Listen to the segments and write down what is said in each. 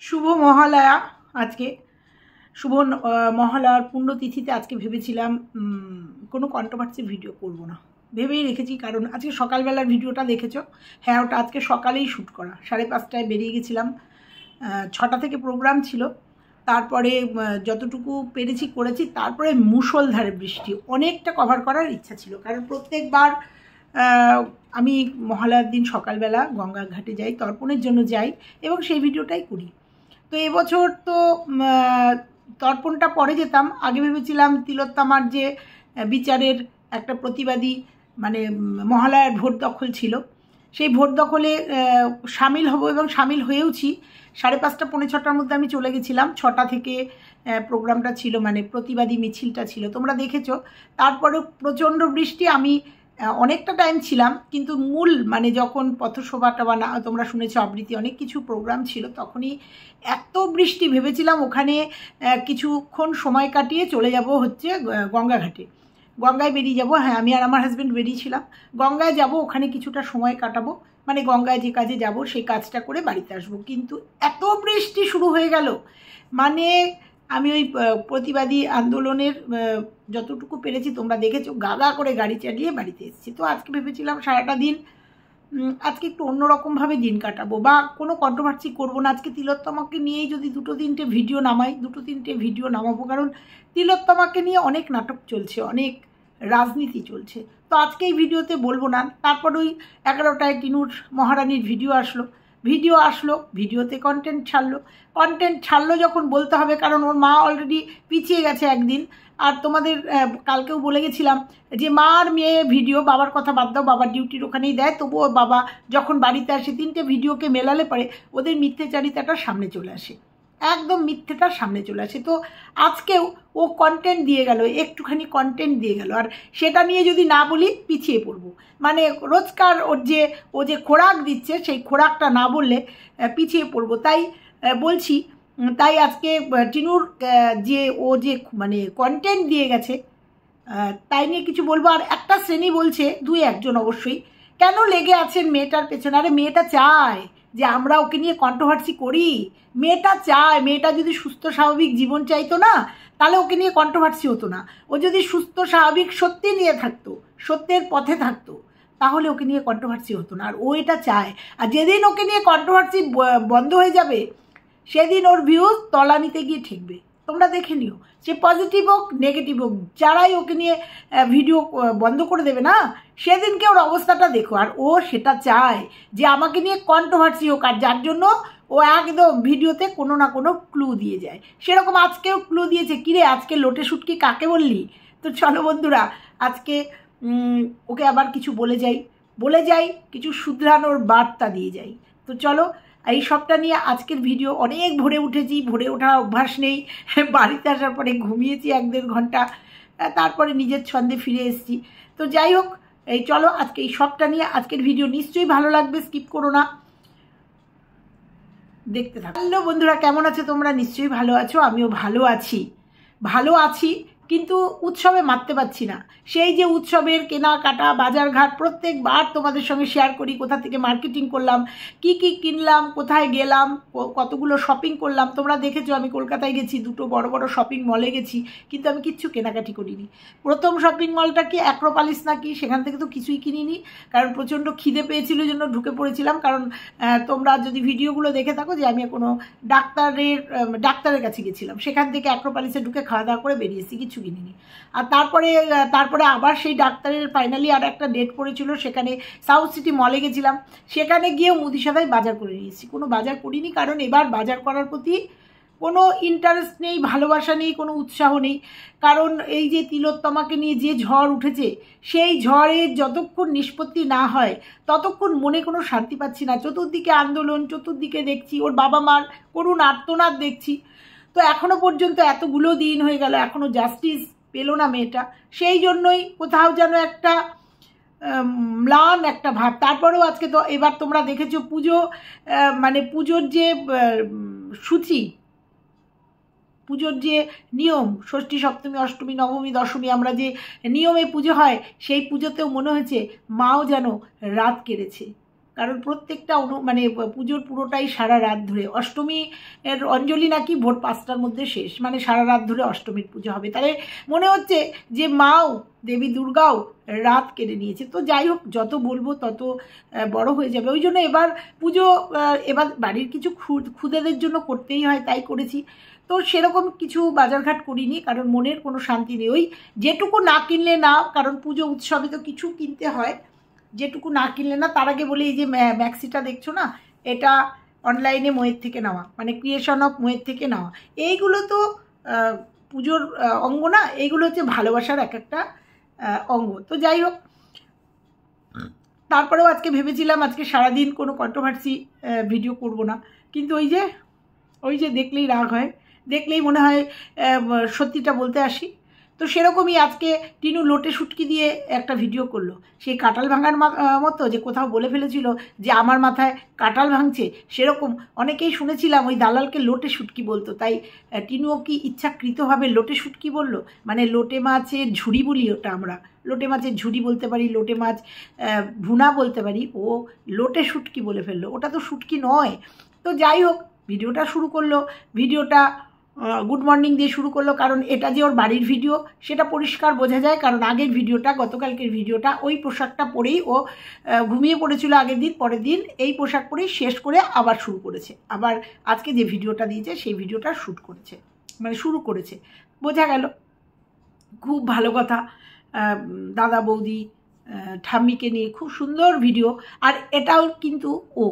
শুভ মহালয়া আজকে শুভ মহালয়ার পুণ্যতিথিতে আজকে ভেবেছিলাম কোনো কন্ট্রোভার্সি ভিডিও করব না, ভেবেই রেখেছি। কারণ আজকে সকালবেলার ভিডিওটা দেখেছো, হ্যাঁ ওটা আজকে সকালেই শ্যুট করা। 5:30টায় বেরিয়ে গেছিলাম, 6টা থেকে প্রোগ্রাম ছিল। তারপরে যতটুকু পেরেছি করেছি। তারপরে মুষলধারে বৃষ্টি, অনেকটা কভার করার ইচ্ছা ছিল। কারণ প্রত্যেকবার আমি মহালয়ার দিন সকালবেলা গঙ্গার ঘাটে যাই, তর্পণের জন্য যাই এবং সেই ভিডিওটাই করি। তো এবছর তো তর্পণটা পরে যেতাম, আগে ভেবেছিলাম তিলোত্তমার যে বিচারের একটা প্রতিবাদী মানে মহালয়ার ভোট দখল ছিল, সেই ভোট দখলে সামিল হব এবং সামিল হয়েওছি। 5:30 পৌনে 6টার মধ্যে আমি চলে গেছিলাম। 6টা থেকে প্রোগ্রামটা ছিল, মানে প্রতিবাদী মিছিলটা ছিল, তোমরা দেখেছো। তারপরে প্রচণ্ড বৃষ্টি, আমি অনেকটা টাইম ছিলাম, কিন্তু মূল মানে যখন পথসভাটা বা না তোমরা শুনেছো আবৃত্তি অনেক কিছু প্রোগ্রাম ছিল, তখনই এত বৃষ্টি ভেবেছিলাম ওখানে কিছুক্ষণ সময় কাটিয়ে চলে যাব হচ্ছে গঙ্গাঘাটে, গঙ্গায় বেরিয়ে যাব। হ্যাঁ, আমি আর আমার হাজব্যান্ড বেরিয়েছিলাম গঙ্গায় যাব, ওখানে কিছুটা সময় কাটাবো, মানে গঙ্গায় যে কাজে যাব সেই কাজটা করে বাড়িতে আসবো। কিন্তু এত বৃষ্টি শুরু হয়ে গেল, মানে আমি ওই প্রতিবাদী আন্দোলনের যতটুকু পেরেছি তোমরা দেখেছো, গাগা করে গাড়ি চালিয়ে বাড়িতে এসেছি। তো আজকে ভেবেছিলাম সারাটা দিন আজকে একটু অন্যরকমভাবে দিন কাটাবো বা কোনো কন্ট্রোভার্সি করবো না। আজকে তিলোত্তমাকে নিয়েই যদি 2-3টে ভিডিও নামাই, 2-3টে ভিডিও নামাবো। কারণ তিলোত্তমাকে নিয়ে অনেক নাটক চলছে, অনেক রাজনীতি চলছে। তো আজকে এই ভিডিওতে বলবো না। তারপর ওই 11টায় টিনুর মহারানীর ভিডিও আসলো, ভিডিওতে কন্টেন্ট ছাড়লো যখন বলতে হবে, কারণ ওর মা অলরেডি পিছিয়ে গেছে একদিন। আর তোমাদের কালকেও বলে গেছিলাম যে মা আর মেয়ে ভিডিও, বাবার কথা বাদ দাও, বাবার ডিউটির ওখানেই দেয়, তবুও বাবা যখন বাড়িতে আসে 3টে ভিডিওকে মেলালে পরে ওদের মিথ্যেচারিতাটা সামনে চলে আসে, একদম মিথ্যেটার সামনে চলে আসে। তো আজকেও ও কন্টেন্ট দিয়ে গেল, একটুখানি কন্টেন্ট দিয়ে গেল, আর সেটা নিয়ে যদি না বলি পিছিয়ে পড়বো। মানে রোজকার ও যে খোরাক দিচ্ছে সেই খোরাকটা না বললে পিছিয়ে পড়বো, তাই বলছি। তাই আজকে টিনুর যে মানে কন্টেন্ট দিয়ে গেছে তাই নিয়ে কিছু বলবো। আর একটা শ্রেণী বলছে, 2-1জন অবশ্যই, কেন লেগে আছেন মেয়েটার পেছনে? আরে মেয়েটা চায় যে আমরা ওকে নিয়ে কন্ট্রোভার্সি করি, মেয়েটা চায়। মেয়েটা যদি সুস্থ স্বাভাবিক জীবন চাইতো না, তাহলে ওকে নিয়ে কন্ট্রোভার্সি হতো না। ও যদি সুস্থ স্বাভাবিক সত্যি নিয়ে থাকতো, সত্যের পথে থাকতো, তাহলে ওকে নিয়ে কন্ট্রোভার্সি হতো না। আর ও এটা চায়। আর যেদিন ওকে নিয়ে কন্ট্রোভার্সি বন্ধ হয়ে যাবে, সেদিন ওর ভিউজ তলানিতে গিয়ে ঠেকবে। তোমরা দেখে নিও, সে পজিটিভ হোক নেগেটিভ হোক, যারাই ওকে নিয়ে ভিডিও বন্ধ করে দেবে না, সেদিনকে ওর অবস্থাটা দেখো। আর ও সেটা চায় যে আমাকে নিয়ে কন্ট্রোভার্সি হোক, আর যার জন্য ও একদম ভিডিওতে কোনো না কোনো ক্লু দিয়ে যায়। সেরকম আজকেও ক্লু দিয়েছে, কিরে আজকে লোটে শুটকি কাকে বললি? তো চলো বন্ধুরা, আজকে ওকে আবার কিছু বলে যাই, কিছু শুধরানোর বার্তা দিয়ে যাই। তো চলো, এই সবটা নিয়ে আজকের ভিডিও। অনেক ভোরে উঠেছি, ভোরে ওঠা অভ্যাস নেই, বাড়িতে আসার পরে ঘুমিয়েছি 1-1.5 ঘন্টা, তারপরে নিজের ছন্দে ফিরে এসেছি। তো যাই হোক, এই চলো আজকে এই সবটা নিয়ে আজকের ভিডিও নিশ্চয়ই ভালো লাগবে, স্কিপ করো না, দেখতে থাকো। হ্যালো বন্ধুরা, কেমন আছো তোমরা? নিশ্চয়ই ভালো আছো, আমিও ভালো আছি। কিন্তু উৎসবে মারতে পারছি না। সেই যে উৎসবের কেনাকাটা, বাজারঘাট প্রত্যেকবার তোমাদের সঙ্গে শেয়ার করি, কোথা থেকে মার্কেটিং করলাম, কি কিনলাম, কোথায় গেলাম, কতগুলো শপিং করলাম। তোমরা দেখেছো আমি কলকাতায় গেছি, 2টো বড় বড় শপিং মলে গেছি, কিন্তু আমি কিচ্ছু কেনাকাটি করিনি। প্রথম শপিং মলটা কি অ্যাক্রোপলিস নাকি, সেখান থেকে তো কিছুই কিনিনি, কারণ প্রচণ্ড খিদে পেয়েছিল জন্য ঢুকে পড়েছিলাম। কারণ তোমরা যদি ভিডিওগুলো দেখে থাকো যে আমি কোনো ডাক্তারের কাছে গেছিলাম, সেখান থেকে অ্যাক্রোপলিসে ঢুকে খাওয়া দাওয়া করে বেরিয়েছি, কিছু কিনিনি। আর তারপরে আবার সেই ডাক্তারের ফাইনালি আর একটা ডেট পড়েছিল, সেখানে সাউথ সিটি মলে গেছিলাম, সেখানে গিয়েও মুদিসাদায় বাজার করে নিয়েছি। কোনো বাজার করিনি, কারণ এবার বাজার করার প্রতি কোনো ইন্টারেস্ট নেই, ভালোবাসা নেই, কোনো উৎসাহ নেই। কারণ এই যে তিলোত্তমাকে নিয়ে যে ঝড় উঠেছে, সেই ঝড়ের যতক্ষণ নিষ্পত্তি না হয় ততক্ষণ মনে কোনো শান্তি পাচ্ছি না। চতুর্দিকে আন্দোলন, চতুর্দিকে দেখছি ওর বাবা মার করুণ আর্তনাদ দেখছি। তো এখনো পর্যন্ত এতগুলো দিন হয়ে গেল, এখনো জাস্টিস পেল না মেয়েটা। সেই জন্যই কোথাও যেন একটা ম্লান একটা ভাব। তারপরেও আজকে তো এবার তোমরা দেখেছো পুজো, মানে পুজোর যে সূচি, পুজোর যে নিয়ম, ষষ্ঠী সপ্তমী অষ্টমী নবমী দশমী আমরা যে নিয়মে পুজো হয়, সেই পুজোতেও মনে হয়েছে মাও যেন রাত কেড়েছে। কারণ প্রত্যেকটা মানে পুজোর পুরোটাই সারা রাত ধরে, অষ্টমী এর অঞ্জলি নাকি ভোর 5টার মধ্যে শেষ, মানে সারা রাত ধরে অষ্টমীর পুজো হবে। তাহলে মনে হচ্ছে যে মাও দেবী দুর্গাও রাত কেড়ে নিয়েছে। তো যাই হোক, যত বলবো তত বড় হয়ে যাবে। ওই জন্য এবার পুজো এবার বাড়ির কিছু খুদেদের জন্য করতেই হয়, তাই করেছি। তো সেরকম কিছু বাজারঘাট করিনি, কারণ মনের কোনো শান্তি নেই। ওই যেটুকু না কিনলে না, কারণ পুজো উৎসবে তো কিছু কিনতে হয়, যেটুকু না কিনলে না। তার আগে বলি, এই যে ম্যাক্সিটা দেখছো না, এটা অনলাইনে মোয়ের থেকে নেওয়া, মানে ক্রিয়েশন অফ মোয়ের থেকে নেওয়া। এইগুলো তো পুজোর অঙ্গ না, এইগুলো হচ্ছে ভালোবাসার এক একটা অঙ্গ। তো যাই হোক, তারপরেও আজকে ভেবেছিলাম আজকে সারাদিন কোনো কন্ট্রোভার্সি ভিডিও করব না, কিন্তু ওই যে দেখলেই রাগ হয়, দেখলেই মনে হয় সত্যিটা বলতে আসি। তো সেরকমই আজকে টিনু লোটে শুটকি দিয়ে একটা ভিডিও করলো, সেই কাঁঠাল ভাঙার মতো, যে কোথাও বলে ফেলেছিল যে আমার মাথায় কাঁঠাল ভাঙছে, সেরকম অনেকেই শুনেছিলাম ওই দালালকে লোটে শুটকি বলতো। তাই টিনুও কি ইচ্ছাকৃতভাবে লোটে শুটকি বললো, মানে লোটে মাছের ঝুড়ি বলি ওটা, আমরা লোটে মাছের ঝুড়ি বলতে পারি, লোটে মাছ ভুনা বলতে পারি, ও লোটে শুটকি বলে ফেললো। ওটা তো শুটকি নয়। তো যাই হোক, ভিডিওটা শুরু করলো, ভিডিওটা গুড মর্নিং দিয়ে শুরু করলো, কারণ এটা যে ওর বাড়ির ভিডিও সেটা পরিষ্কার বোঝা যায়, কারণ আগের ভিডিওটা, গতকালকের ভিডিওটা, ওই পোশাকটা পরেই ও ঘুমিয়ে পড়েছিল আগের দিন, পরের দিন এই পোশাক পরেই শেষ করে আবার শুরু করেছে। আবার আজকে যে ভিডিওটা দিয়েছে সেই ভিডিওটা শ্যুট করেছে, মানে শুরু করেছে, বোঝা গেল। খুব ভালো কথা, দাদা বৌদি ঠাম্মিকে নিয়ে খুব সুন্দর ভিডিও। আর এটাও কিন্তু ও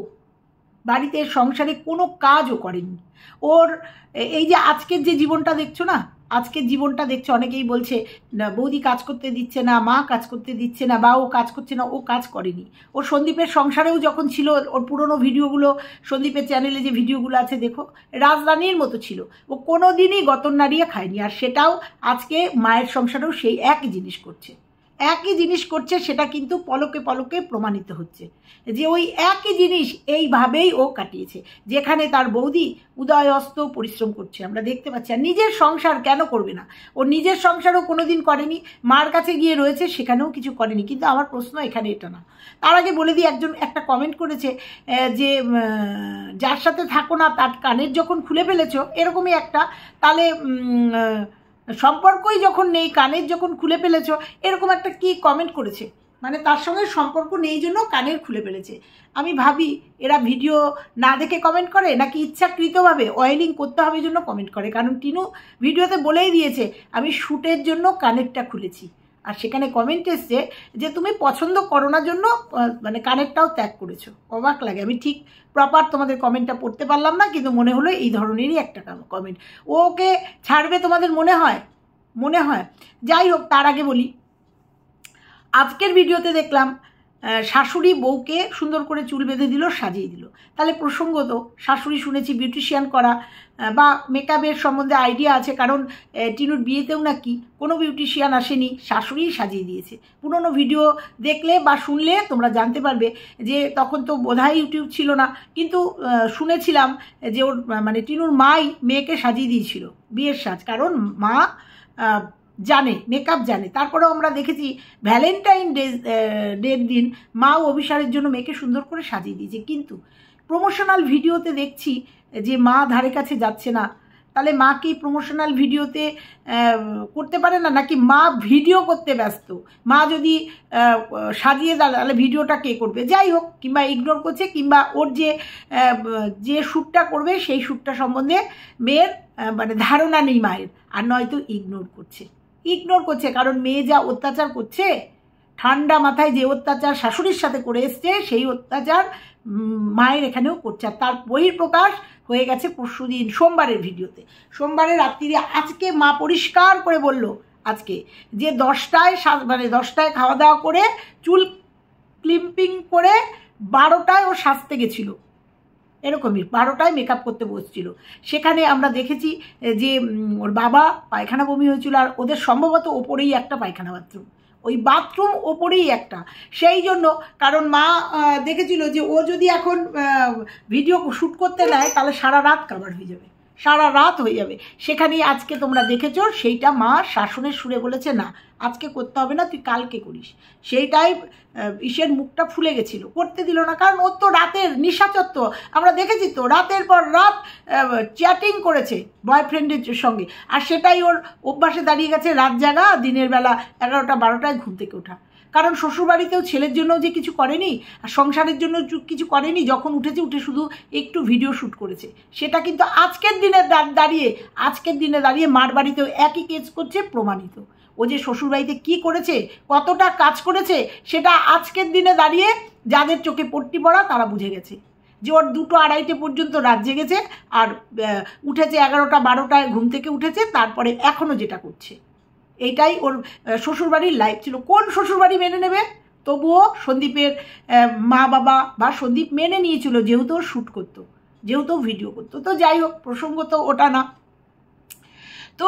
বাড়িতে সংসারে কোনো কাজও করেনি। ওর এই যে আজকের যে জীবনটা দেখছো না, আজকের জীবনটা দেখছো, অনেকেই বলছে না বৌদি কাজ করতে দিচ্ছে না, মা কাজ করতে দিচ্ছে না, বা ও কাজ করছে না। ও কাজ করেনি। ও সন্দীপের সংসারেও যখন ছিল, ওর পুরনো ভিডিওগুলো, সন্দীপের চ্যানেলে যে ভিডিওগুলো আছে দেখো, রাজরানীর মতো ছিল। ও কোনো দিনই গতর নাড়িয়ে খায়নি। আর সেটাও আজকে মায়ের সংসারেও সেই একই জিনিস করছে, একই জিনিস করছে। সেটা কিন্তু পলকে পলকে প্রমাণিত হচ্ছে যে ওই একই জিনিস এইভাবেই ও কাটিয়েছে, যেখানে তার বৌদি উদয় অস্ত পরিশ্রম করছে, আমরা দেখতে পাচ্ছি। আর নিজের সংসার কেন করবে না? ও নিজের সংসারও কোনো দিন করেনি, মার কাছে গিয়ে রয়েছে, সেখানেও কিছু করেনি। কিন্তু আমার প্রশ্ন এখানে এটা না। তার আগে বলে দিই, একজন একটা কমেন্ট করেছে যে যার সাথে থাকো না তার কানের যখন খুলে ফেলেছো, এরকমই একটা, তাহলে সম্পর্কই যখন নেই, কানের যখন খুলে ফেলেছো, এরকম একটা কি কমেন্ট করেছে, মানে তার সঙ্গে সম্পর্ক নেই জন্য কানের খুলে ফেলেছে। আমি ভাবি এরা ভিডিও না দেখে কমেন্ট করে, নাকি ইচ্ছাকৃতভাবে অয়েলিং করতে হবে জন্য কমেন্ট করে। কারণ টিনু ভিডিওতে বলেই দিয়েছে আমি শ্যুটের জন্য কানেরটা খুলেছি, আর সেখানে কমেন্ট এসছে যে তুমি পছন্দ করো না জন্য মানে কানেরটাও ত্যাগ করেছো। অবাক লাগে, আমি ঠিক প্রপার তোমাদের কমেন্টটা পড়তে পারলাম না, কিন্তু মনে হলো এই ধরনেরই একটা কমেন্ট। ওকে ছাড়বে তোমাদের মনে হয়? যাই হোক, তার আগে বলি, আজকের ভিডিওতে দেখলাম শাশুড়ি বউকে সুন্দর করে চুল বেঁধে দিল, সাজিয়ে দিল। তাহলে প্রসঙ্গত শাশুড়ি শুনেছি বিউটিশিয়ান করা বা মেকআপের সম্বন্ধে আইডিয়া আছে, কারণ টিনুর বিয়েতেও নাকি কোনো বিউটিশিয়ান আসেনি, শাশুড়িই সাজিয়ে দিয়েছে। পুরনো ভিডিও দেখলে বা শুনলে তোমরা জানতে পারবে যে তখন তো বোধহয় ইউটিউব ছিল না, কিন্তু শুনেছিলাম যে ওর মানে টিনুর মাই মেয়েকে সাজিয়ে দিয়েছিল বিয়ের সাজ, কারণ মা জানে, মেকআপ জানে। তারপরেও আমরা দেখেছি ভ্যালেন্টাইন ডের দিন মাও অভিসারের জন্য মেয়েকে সুন্দর করে সাজিয়ে দিয়েছে। কিন্তু প্রমোশনাল ভিডিওতে দেখছি যে মা ধারে কাছে যাচ্ছে না। তাহলে মা কি প্রমোশনাল ভিডিওতে করতে পারে না, নাকি মা ভিডিও করতে ব্যস্ত? মা যদি সাজিয়ে দেয় তাহলে ভিডিওটা কে করবে? যাই হোক, কিংবা ইগনোর করছে, কিংবা ওর যে শ্যুটটা করবে সেই শ্যুটটা সম্বন্ধে মেয়ের মানে ধারণা নেই মায়ের, আর নয়তো ইগনোর করছে। কারণ মেয়ে যা অত্যাচার করছে, ঠান্ডা মাথায় যে অত্যাচার শাশুড়ির সাথে করে এসছে, সেই অত্যাচার মায়ের এখানেও করছে। আর তার বহিঃপ্রকাশ হয়ে গেছে পরশুদিন সোমবারের ভিডিওতে, সোমবারের রাত্রিরে। আজকে মা পরিষ্কার করে বলল আজকে যে 10টায় খাওয়া দাওয়া করে চুল ক্লিপিং করে 12টায় ও সাজতে গেছিল, এরকমই 12টায় মেকআপ করতে বসছিল। সেখানে আমরা দেখেছি যে ওর বাবা পায়খানা বমি হয়েছিল, আর ওদের সম্ভবত ওপরেই একটা পায়খানা বাথরুম, ওই বাথরুম ওপরেই একটা। সেই জন্য, কারণ মা দেখেছিল যে ও যদি এখন ভিডিও শ্যুট করতে নেয় তাহলে সারা রাত কাভার হয়ে যাবে, সারা রাত হয়ে যাবে। সেখানেই আজকে তোমরা দেখেছো সেইটা মা শাসনের সুরে বলেছে না আজকে করতে হবে না, তুই কালকে করিস। সেইটাই ইসের মুখটা ফুলে গেছিলো, করতে দিল না। কারণ ওর তো রাতের নিশাচর, আমরা দেখেছি তো রাতের পর রাত চ্যাটিং করেছে বয়ফ্রেন্ডের সঙ্গে, আর সেটাই ওর অভ্যাসে দাঁড়িয়ে গেছে রাত জাগা, দিনের বেলা 11টা 12টায় ঘুম থেকে ওঠা। কারণ শ্বশুরবাড়িতেও ছেলের জন্য যে কিছু করেনি আর সংসারের জন্য কিছু করেনি, যখন উঠে শুধু একটু ভিডিও শ্যুট করেছে। সেটা কিন্তু আজকের দিনে দাঁড়িয়ে মার বাড়িতেও একই কেস করছে, প্রমাণিত। ও যে শ্বশুরবাড়িতে কী করেছে, কতটা কাজ করেছে, সেটা আজকের দিনে দাঁড়িয়ে যাদের চোখে পট্টি পড়া তারা বুঝে গেছে যে ওর 2টো 2:30 পর্যন্ত রাত জেগেছে, আর উঠেছে 11টা 12টায় ঘুম থেকে উঠেছে, তারপরে এখনও যেটা করছে। এইটাই ওর শ্বশুরবাড়ির লাইফ ছিল। কোন শ্বশুরবাড়ি মেনে নেবে? তবুও সন্দীপের মা বাবা বা সন্দীপ মেনে নিয়েছিল, যেহেতু শ্যুট করতো, যেহেতু ভিডিও করতো। তো যাই হোক, প্রসঙ্গ তো ওটা না। তো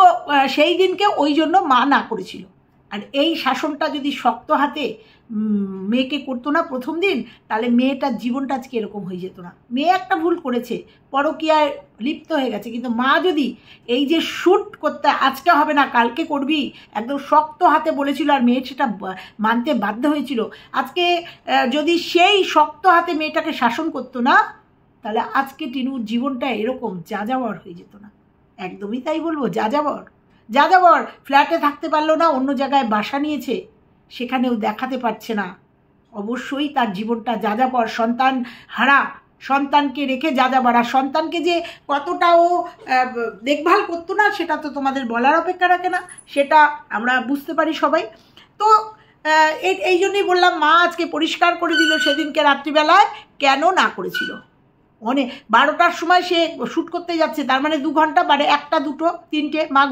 সেই দিনকে ওই জন্য মা না করেছিল। আর এই শাসনটা যদি শক্ত হাতে মেয়েকে করতো না প্রথম দিন, তাহলে মেয়েটার জীবনটা আজকে এরকম হয়ে যেত না। মেয়ে একটা ভুল করেছে, পরকীয়ায় লিপ্ত হয়ে গেছে, কিন্তু মা যদি এই যে শ্যুট করতে আজকে হবে না কালকে করবি একদম শক্ত হাতে বলেছিল, আর মেয়ে সেটা মানতে বাধ্য হয়েছিল, আজকে যদি সেই শক্ত হাতে মেয়েটাকে শাসন করতো না, তাহলে আজকে টিনুর জীবনটা এরকম যাযাবর হয়ে যেত না। একদমই তাই বলবো, যাযাবর। ফ্ল্যাটে থাকতে পারলো না, অন্য জায়গায় বাসা নিয়েছে, সেখানেও দেখাতে পারছে না। অবশ্যই তার জীবনটা যাযাবর, সন্তান হারা, সন্তানকে রেখে যাযাবর। আর সন্তানকে যে কতটা ও দেখভাল করতো না, সেটা তো তোমাদের বলার অপেক্ষা রাখে না, সেটা আমরা বুঝতে পারি সবাই। তো এই জন্যই বললাম, মা আজকে পরিষ্কার করে দিল সেদিনকে রাত্রিবেলায় কেন না করেছিল। 12টার সময় সে শ্যুট করতে যাচ্ছে, তার মানে 2 ঘন্টা, 1টা 2টো 3টে মা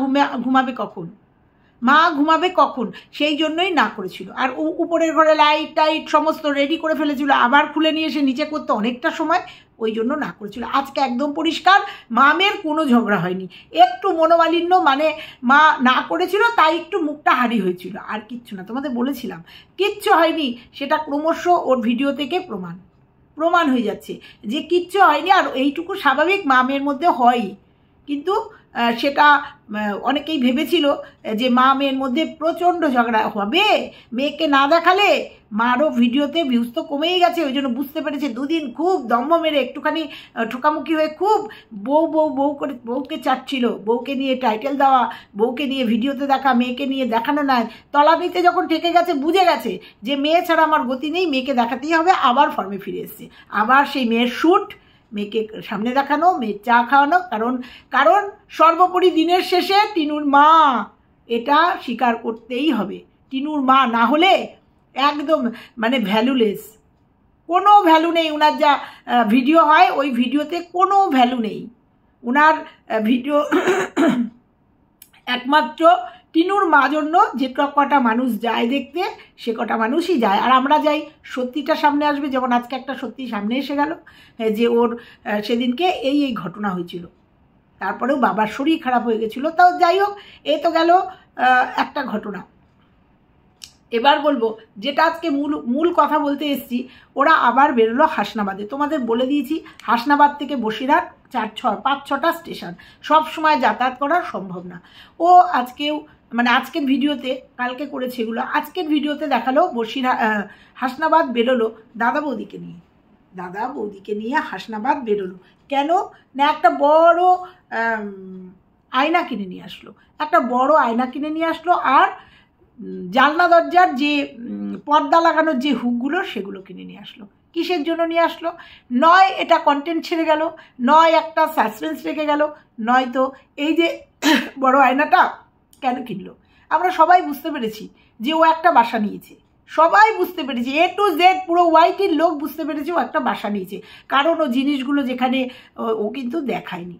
ঘুমাবে কখন, সেই জন্যই না করেছিল। আর উপরের ঘরে লাইট টাইট সমস্ত রেডি করে ফেলেছিল, আবার খুলে নিয়ে এসে নিচে করতে অনেকটা সময়, ওই জন্য না করেছিল। আজকে একদম পরিষ্কার, মামের কোনো ঝগড়া হয়নি, একটু মনোমালিন্য, মানে মা না করেছিল তাই একটু মুখটা হারি হয়েছিল, আর কিচ্ছু না। তোমাদের বলেছিলাম কিচ্ছু হয়নি, সেটা ক্রমশ ওর ভিডিও থেকে প্রমাণ হয়ে যাচ্ছে যে কিচ্ছু হয়নি। আর এইটুকু স্বাভাবিক মামের মধ্যে হয়ই, কিন্তু সেটা অনেকেই ভেবেছিল যে মা মেয়ের মধ্যে প্রচণ্ড ঝগড়া হবে, মেয়েকে না দেখালে মারও ভিডিওতে ভিউজ তো কমেই গেছে, ওই জন্য বুঝতে পেরেছে 2 দিন খুব দম্ভ মেরে একটুখানি ঠোকামুখি হয়ে খুব বউ করে বউকে চাটছিল, বউকে নিয়ে টাইটেল দেওয়া, বউকে নিয়ে ভিডিওতে দেখা, মেয়েকে নিয়ে দেখানো নয়। তলানিতে যখন ঠেকে গেছে, বুঝে গেছে যে মেয়ে ছাড়া আমার গতি নেই, মেয়েকে দেখাতেই হবে, আবার ফর্মে ফিরে এসছে। আবার সেই মেয়ের শ্যুট, মেয়েকে সামনে দেখানো, মেয়ের চা খাওয়ানো। কারণ সর্বোপরি দিনের শেষে টিনুর মা, এটা স্বীকার করতেই হবে। টিনুর মা না হলে একদম মানে ভ্যালুলেস, কোনো ভ্যালু নেই। ওনার যা ভিডিও হয়, ওই ভিডিওতে কোনো ভ্যালু নেই। ওনার ভিডিও একমাত্র টিনুর মা জন্য যে কটা মানুষ যায় দেখতে, সে কটা মানুষই যায়। আর আমরা যাই, সত্যিটা সামনে আসবে। যেমন আজকে একটা সত্যি সামনে এসে গেল যে ওর সেদিনকে এই ঘটনা হয়েছিল, তারপরেও বাবার শরীর খারাপ হয়ে গেছিলো। তাও যাই হোক, এ তো গেল একটা ঘটনা। এবার বলবো যেটা আজকে মূল কথা বলতে এসেছি, ওরা আবার বেরোলো হাসনাবাদে। তোমাদের বলে দিয়েছি হাসনাবাদ থেকে বসিরহাট 5-6টা স্টেশন, সব সময় যাতায়াত করা সম্ভব না। ও আজকেও মানে আজকের ভিডিওতে, কালকে করেছে এগুলো, আজকের ভিডিওতে দেখালো হাসনাবাদ বেরোলো দাদা বৌদিকে নিয়ে হাসনাবাদ বেরোলো। কেন না, একটা বড় আয়না কিনে নিয়ে আসলো, আর জানলা দরজার যে পর্দা লাগানোর যে হুকগুলো, সেগুলো কিনে নিয়ে আসলো। কিসের জন্য নিয়ে আসলো? নয় এটা কন্টেন্ট ছেড়ে গেল, নয় একটা সাসপেন্স রেখে গেল, নয়তো এই যে বড় আয়নাটা কেন কিনলো। আমরা সবাই বুঝতে পেরেছি যে ও একটা বাসা নিয়েছে, সবাই বুঝতে পেরেছি, A to Z পুরো ওয়াইটির লোক বুঝতে পেরেছে ও একটা বাসা নিয়েছে। কারণ ও জিনিসগুলো যেখানে ও কিন্তু দেখায়নি,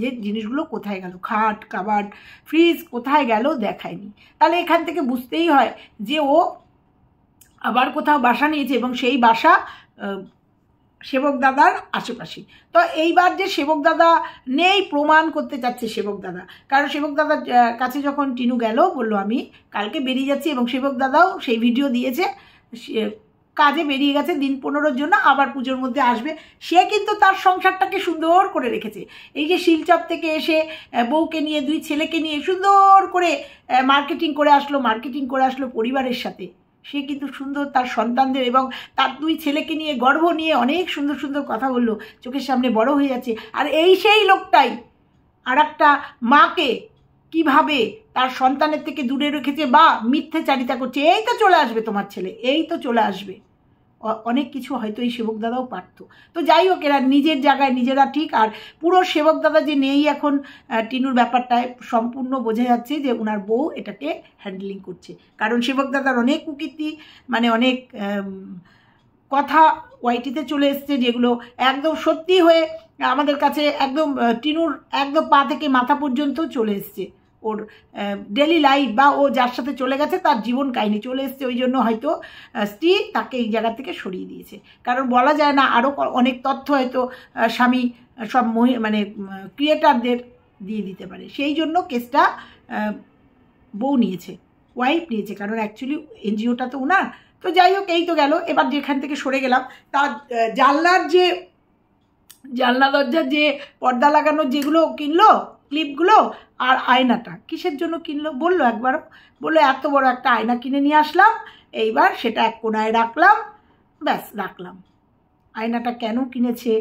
যে জিনিসগুলো কোথায় গেল, খাট কাবার্ড ফ্রিজ কোথায় গেল দেখায়নি। তাহলে এখান থেকে বুঝতেই হয় যে ও আবার কোথাও বাসা নিয়েছে, এবং সেই বাসা সেবক দাদার আশেপাশে। তো এইবার যে সেবক দাদা নেই প্রমাণ করতে চাচ্ছে সেবক দাদা, কারণ সেবক দাদার কাছে যখন টিনু গেল, বললো আমি কালকে বেরিয়ে যাচ্ছি, এবং সেবক দাদাও সেই ভিডিও দিয়েছে, কাজে বেরিয়ে গেছে দিন 15-র জন্য, আবার পুজোর মধ্যে আসবে। সে কিন্তু তার সংসারটাকে সুন্দর করে রেখেছে। এই যে শিলচর থেকে এসে বউকে নিয়ে 2 ছেলেকে নিয়ে সুন্দর করে মার্কেটিং করে আসলো পরিবারের সাথে। সে কিন্তু সুন্দর তার সন্তানদের এবং তার 2 ছেলেকে নিয়ে গর্ব নিয়ে অনেক সুন্দর সুন্দর কথা বললো, চোখের সামনে বড় হয়ে যাচ্ছে। আর এই সেই লোকটাই আর একটা মাকে কিভাবে তার সন্তানের থেকে দূরে রেখেছে বা মিথ্যাচারিতা করছে। এই তো চলে আসবে তোমার ছেলে, এই তো চলে আসবে। অনেক কিছু হয়তো এই সেবক দাদাও পারত। তো যাই হোক, এরা নিজের জায়গায় নিজেরা ঠিক। আর পুরো সেবক দাদা যে নেই এখন টিনুর ব্যাপারটায় সম্পূর্ণ বোঝা যাচ্ছে যে ওনার বউ এটাকে হ্যান্ডেলিং করছে। কারণ সেবক দাদার অনেক কুকীর্তি, মানে অনেক কথা ওয়াইটিতে চলে এসছে, যেগুলো একদম সত্যি হয়ে আমাদের কাছে একদম টিনুর একদম পা থেকে মাথা পর্যন্ত চলে এসছে। ওর ডেলি লাইফ বা ও যার সাথে চলে গেছে তার জীবন কাহিনী চলে এসছে। ওই জন্য হয়তো স্ত্রী তাকে এই জায়গা থেকে সরিয়ে দিয়েছে। কারণ বলা যায় না, আরও অনেক তথ্য হয়তো স্বামী সব মানে ক্রিয়েটারদের দিয়ে দিতে পারে। সেই জন্য কেসটা বউ নিয়েছে, ওয়াইফ নিয়েছে, কারণ অ্যাকচুয়ালি এনজিওটা তো ওনার। তো যাই হোক, এই তো গেল। এবার যেখান থেকে সরে গেলাম, তার জানলা দরজার যে পর্দা লাগানোর যেগুলো কিনলো ক্লিপগুলো আর আয়নাটা কিসের জন্য কিনলো বললো একবারও, বললো এত বড় একটা আয়না কিনে নিয়ে আসলাম, এইবার সেটা এক কোনায় রাখলাম, ব্যাস রাখলাম। আয়নাটা কেন কিনেছে,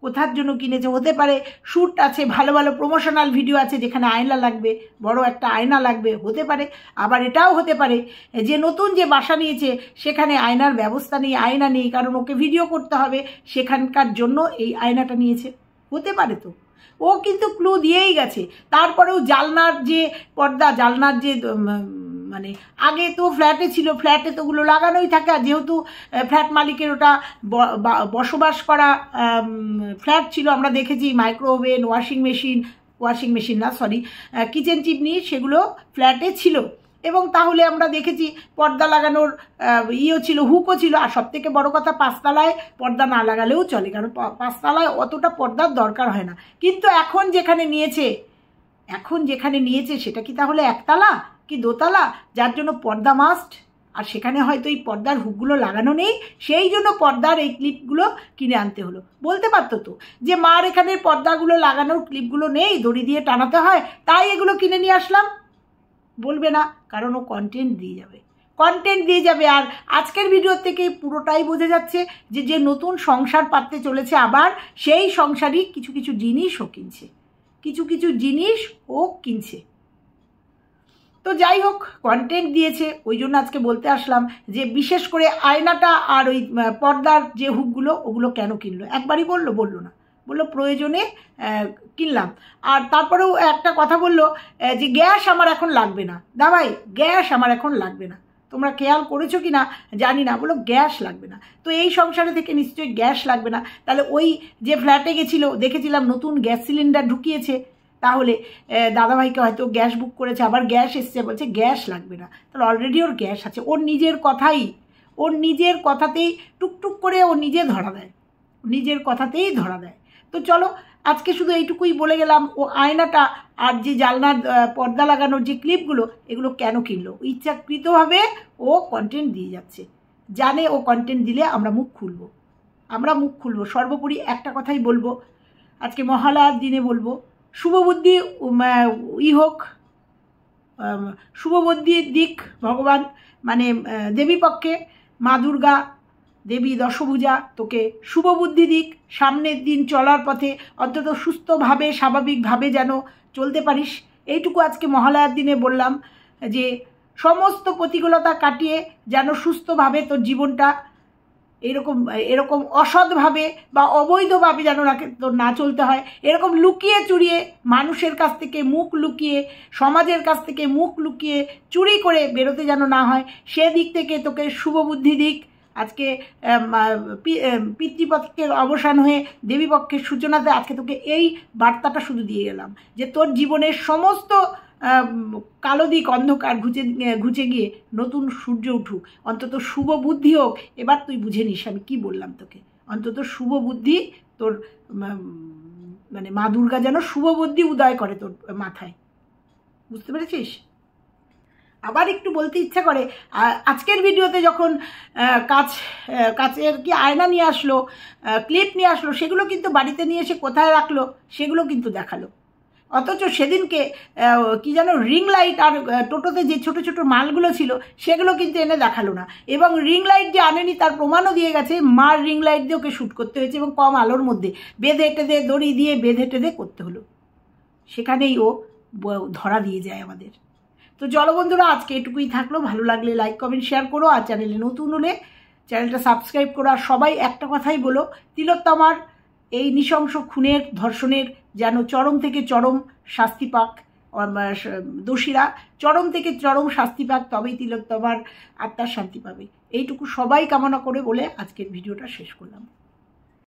কোথার জন্য কিনেছে? হতে পারে শ্যুট আছে, ভালো ভালো প্রমোশনাল ভিডিও আছে যেখানে আয়না লাগবে, বড় একটা আয়না লাগবে, হতে পারে। আবার এটাও হতে পারে যে নতুন যে বাসা নিয়েছে সেখানে আয়নার ব্যবস্থা নেই, আয়না নেই, কারণ ওকে ভিডিও করতে হবে, সেখানকার জন্য এই আয়নাটা নিয়েছে, হতে পারে। তো ও কিন্তু ক্লু দিয়েই গেছে। তারপরেও জালনার যে পর্দা, জালনার যে মানে আগে তো ফ্ল্যাটে ছিল, ফ্ল্যাটে তো ওগুলো লাগানোই থাকে। আর যেহেতু ফ্ল্যাট মালিকের ওটা বসবাস করা ফ্ল্যাট ছিল, আমরা দেখেছি মাইক্রো ওভেন, ওয়াশিং মেশিন না সরি কিচেন চিমনি, সেগুলো ফ্ল্যাটে ছিল। এবং তাহলে আমরা দেখেছি পর্দা লাগানোর ছিল, হুকও ছিল। আর সবথেকে বড় কথা, 5 তলায় পর্দা না লাগালেও চলে, কারণ 5 তলায় অতটা পর্দার দরকার হয় না। কিন্তু এখন যেখানে নিয়েছে সেটা কি তাহলে 1 তলা কি 2 তলা, যার জন্য পর্দা মাস্ট? আর সেখানে হয়তো এই পর্দার হুকগুলো লাগানো নেই, সেই জন্য পর্দার এই ক্লিপগুলো কিনে আনতে হলো। বলতে পারতো তো যে মার এখানে পর্দাগুলো লাগানোর ক্লিপগুলো নেই, দড়ি দিয়ে টানাতে হয়, তাই এগুলো কিনে নিয়ে আসলাম। বলবে না, কারণ ও কন্টেন্ট দিয়ে যাবে। আর আজকের ভিডিও থেকে পুরোটাই বোঝা যাচ্ছে যে নতুন সংসার পাততে চলেছে, আবার সেই সংসারই কিছু কিছু জিনিস ও কিনছে। তো যাই হোক, কন্টেন্ট দিয়েছে, ওই জন্য আজকে বলতে আসলাম যে বিশেষ করে আয়নাটা আর ওই পর্দার যে হুকগুলো, ওগুলো কেন কিনলো? একবারই বললো না, বললো প্রয়োজনে কিনলাম। আর তারপরেও একটা কথা বললো যে গ্যাস আমার এখন লাগবে না। দাবাই, গ্যাস আমার এখন লাগবে না, তোমরা খেয়াল করেছো কি না জানি না, বলো গ্যাস লাগবে না। তো এই সংসারে থেকে নিশ্চয়ই গ্যাস লাগবে না। তাহলে ওই যে ফ্ল্যাটে গেছিলো, দেখেছিলাম নতুন গ্যাস সিলিন্ডার ঢুকিয়েছে, তাহলে দাদাভাইকে হয়তো গ্যাস বুক করেছে, আবার গ্যাস এসছে, বলছে গ্যাস লাগবে না। তাহলে অলরেডি ওর গ্যাস আছে। ওর নিজের কথাতেই টুকটুক করে ও নিজের কথাতেই ধরা দেয়। তো চলো, আজকে শুধু এইটুকুই বলে গেলাম। ও আয়নাটা আর যে জানলার পর্দা লাগানোর যে ক্লিপগুলো, এগুলো কেন কিনলো? ইচ্ছাকৃতভাবে ও কন্টেন্ট দিয়ে যাচ্ছে, জানে ও কন্টেন্ট দিলে আমরা মুখ খুলবো। সর্বোপরি একটা কথাই বলবো, আজকে মহালয়ার দিনে বলবো, শুভবুদ্ধি হোক, শুভবুদ্ধি দিক ভগবান, মানে দেবী পক্ষে মা দুর্গা, দেবী দশভুজা তোকে শুভবুদ্ধি দিক। সামনের দিন চলার পথে অন্তত সুস্থভাবে স্বাভাবিকভাবে যেন চলতে পারিস, এইটুকু আজকে মহালয়ার দিনে বললাম। যে সমস্ত প্রতিকূলতা কাটিয়ে যেন সুস্থভাবে তোর জীবনটা এরকম অসৎভাবে বা অবৈধভাবে যেন তোর না চলতে হয়। এরকম লুকিয়ে চুরিয়ে মানুষের কাছ থেকে মুখ লুকিয়ে, সমাজের কাছ থেকে মুখ লুকিয়ে চুরি করে বেরোতে যেন না হয়, সেদিক থেকে তোকে শুভবুদ্ধি দিক। আজকে পিতৃপক্ষের অবসান হয়ে দেবীপক্ষের সূচনাতে আজকে তোকে এই বার্তাটা শুধু দিয়ে গেলাম যে তোর জীবনের সমস্ত কালো দিক অন্ধকার ঘুচে গিয়ে নতুন সূর্য উঠুক, অন্তত শুভ বুদ্ধি হোক। এবার তুই বুঝে নিস আমি কি বললাম তোকে। অন্তত শুভ বুদ্ধি তোর মানে মা দুর্গা যেন শুভ বুদ্ধি উদয় করে তোর মাথায়, বুঝতে পেরেছিস? আবার একটু বলতে ইচ্ছা করে, আজকের ভিডিওতে যখন কাচের কি আয়না নিয়ে আসলো, ক্লিপ নিয়ে আসলো, সেগুলো কিন্তু বাড়িতে নিয়ে এসে কোথায় রাখলো সেগুলো কিন্তু দেখালো। অথচ সেদিনকে কি যেন রিং লাইট আর টোটোতে যে ছোট ছোট মালগুলো ছিল সেগুলো কিন্তু এনে দেখালো না। এবং রিং লাইট যে আনেনি তার প্রমাণও দিয়ে গেছে, মার রিং লাইট দিয়ে ওকে শ্যুট করতে হয়েছে এবং কম আলোর মধ্যে বেঁধে টেঁধে দড়ি দিয়ে বেঁধে টেঁধে করতে হলো। সেখানেই ও ধরা দিয়ে যায় আমাদের। তো চলো বন্ধুরা, আজকে এটুকুই থাকলো। ভালো লাগলে লাইক কমেন্ট শেয়ার করো, আর চ্যানেলে নতুন হলে চ্যানেলটা সাবস্ক্রাইব করো। আর সবাই একটা কথাই বলো, তিলোত্তমার এই নৃশংস খুনের ধর্ষণের যেন চরম থেকে চরম শাস্তি পাক, দোষীরা চরম থেকে চরম শাস্তি পাক, তবেই তিলোত্তমার আত্মার শান্তি পাবে। এইটুকু সবাই কামনা করে বলে আজকের ভিডিওটা শেষ করলাম।